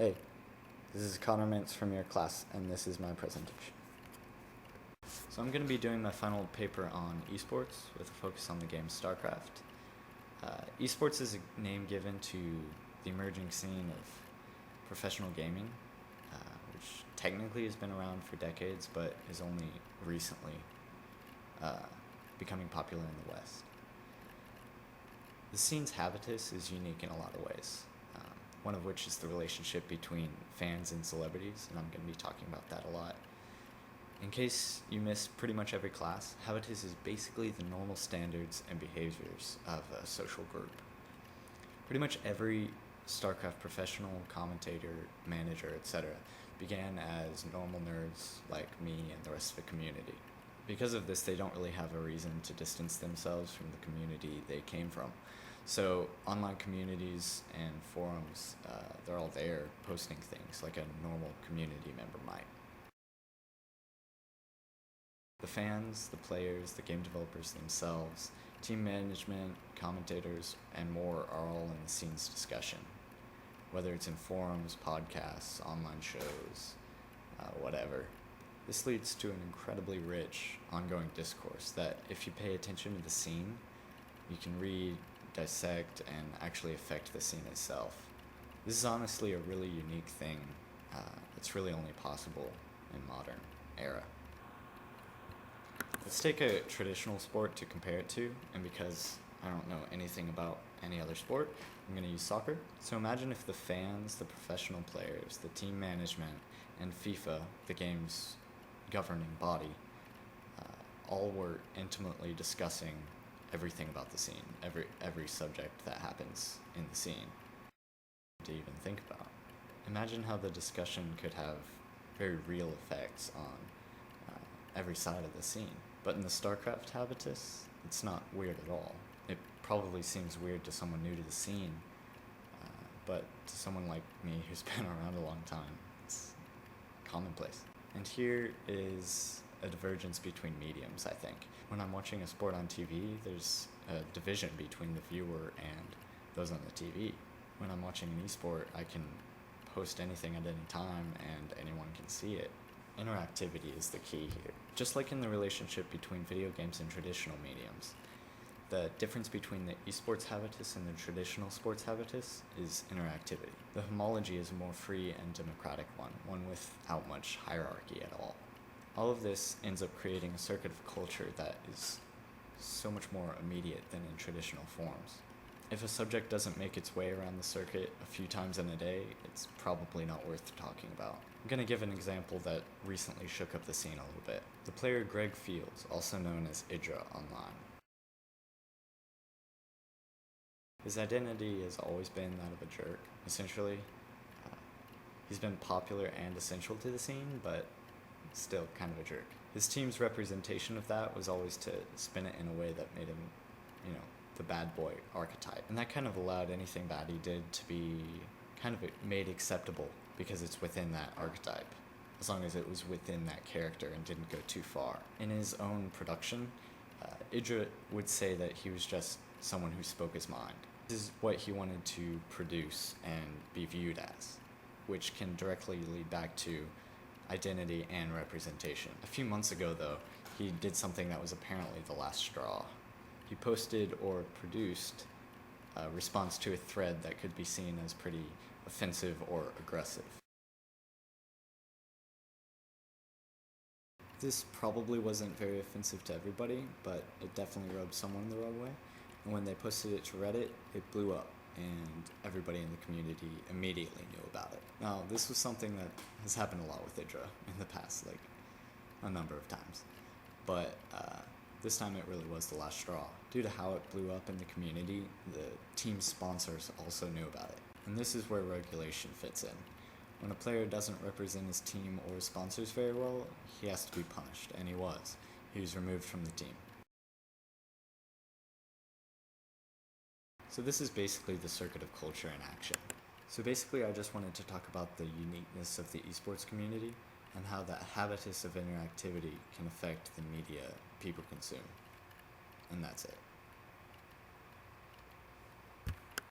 Hey, this is Connor Mintz from your class, and this is my presentation. So I'm going to be doing my final paper on esports with a focus on the game StarCraft. Esports is a name given to the emerging scene of professional gaming, which technically has been around for decades, but is only recently becoming popular in the West. The scene's habitus is unique in a lot of ways, one of which is the relationship between fans and celebrities, and I'm going to be talking about that a lot. In case you missed pretty much every class, habitus is basically the normal standards and behaviors of a social group. Pretty much every StarCraft professional, commentator, manager, etc. began as normal nerds like me and the rest of the community. Because of this, they don't really have a reason to distance themselves from the community they came from. So online communities and forums, they're all there posting things like a normal community member might. The fans, the players, the game developers themselves, team management, commentators, and more are all in the scene's discussion. Whether it's in forums, podcasts, online shows, whatever. This leads to an incredibly rich, ongoing discourse that, if you pay attention to the scene, you can read, dissect, and actually affect the scene itself. This is honestly a really unique thing that's really only possible in modern era. Let's take a traditional sport to compare it to, and because I don't know anything about any other sport, I'm going to use soccer. So imagine if the fans, the professional players, the team management, and FIFA, the game's governing body, all were intimately discussing everything about the scene, every subject that happens in the scene to even think about. Imagine how the discussion could have very real effects on every side of the scene. But in the StarCraft habitus, it's not weird at all. It probably seems weird to someone new to the scene, but to someone like me who's been around a long time, it's commonplace. And here is a divergence between mediums, I think. When I'm watching a sport on TV, there's a division between the viewer and those on the TV. When I'm watching an esport, I can post anything at any time and anyone can see it. Interactivity is the key here. Just like in the relationship between video games and traditional mediums, the difference between the esports habitus and the traditional sports habitus is interactivity. The homology is a more free and democratic one without much hierarchy at all. All of this ends up creating a circuit of culture that is so much more immediate than in traditional forms. If a subject doesn't make its way around the circuit a few times in a day, it's probably not worth talking about. I'm going to give an example that recently shook up the scene a little bit. The player Greg Fields, also known as Idra online. His identity has always been that of a jerk, essentially. He's been popular and essential to the scene, but still kind of a jerk. His team's representation of that was always to spin it in a way that made him, the bad boy archetype. And that kind of allowed anything bad he did to be kind of made acceptable because it's within that archetype, as long as it was within that character and didn't go too far. In his own production, Idra would say that he was just someone who spoke his mind. This is what he wanted to produce and be viewed as, which can directly lead back to identity and representation. A few months ago, though, he did something that was apparently the last straw. He posted or produced a response to a thread that could be seen as pretty offensive or aggressive. This probably wasn't very offensive to everybody, but it definitely rubbed someone the wrong way. And when they posted it to Reddit, it blew up, and everybody in the community immediately knew about it. Now, this was something that has happened a lot with Idra in the past, like a number of times. But this time it really was the last straw. Due to how it blew up in the community, the team's sponsors also knew about it. And this is where regulation fits in. When a player doesn't represent his team or his sponsors very well, he has to be punished, and he was. He was removed from the team. So this is basically the circuit of culture in action. So basically I just wanted to talk about the uniqueness of the esports community and how that habitus of interactivity can affect the media people consume. And that's it.